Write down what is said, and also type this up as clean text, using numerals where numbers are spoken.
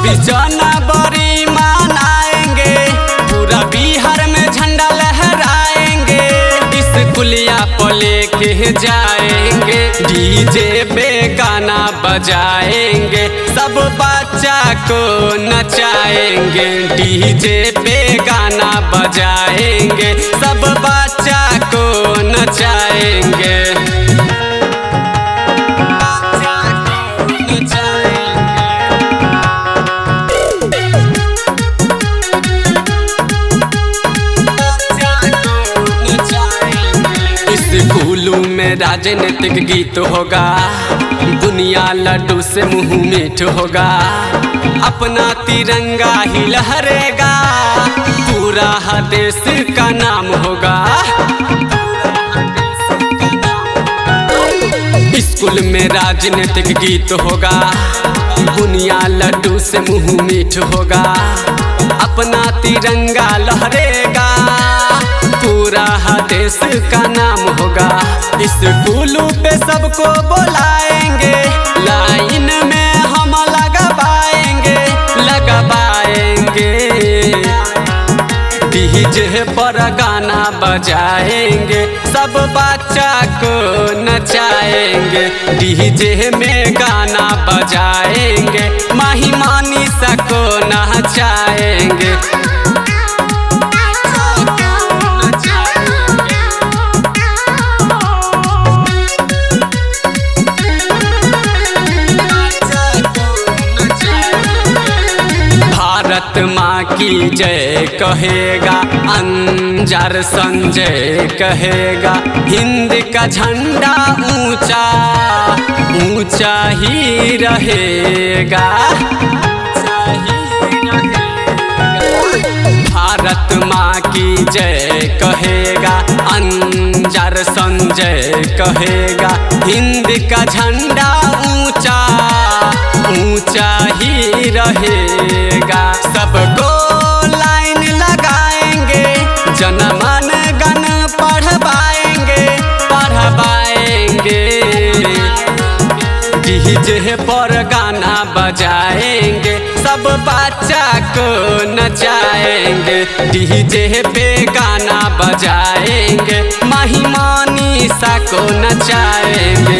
26 जनवरी मनाएंगे, पूरा बिहार में झंडा लहराएंगे। स्कूलिया पर लेके जाएंगे, डीजे पे गाना बजाएंगे, सब बच्चा को नचाएंगे। डीजे पे गाना बजाएंगे, सब बच्चा को नचाएंगे। स्कूलों में राजनीतिक गीत होगा, दुनिया लड्डू से मुँह मीठ होगा। अपना तिरंगा ही लहरेगा, पूरा देश का नाम होगा। स्कूल में राजनीतिक गीत होगा, दुनिया लड्डू से मुँह मीठ होगा। अपना तिरंगा लहरेगा, पूरा देश का नाम होगा। स्कूलों पे सबको बुलाएंगे, लाइन में हम लगवाएंगे। डीजे पर गाना बजाएंगे, सब बच्चा को नचाएंगे। डीजे में गाना बजाएंगे, माही मानीसा को नचाएंगे। भारत माँ की जय कहेगा, अंजार संजय कहेगा। हिंद का झंडा ऊंचा ऊंचा ही रहेगा। भारत माँ की जय कहेगा, अंजार संजय कहेगा। हिंद का झंडा ऊंचा ऊंचा ही रहेगा। सबको लाइन लगाएंगे, जनमन गण पढ़वाएंगे। डीजे पर गाना बजाएंगे, सब बच्चा को नचाएंगे। डीजे पे गाना बजाएंगे, माही मानीसा को नचाएंगे।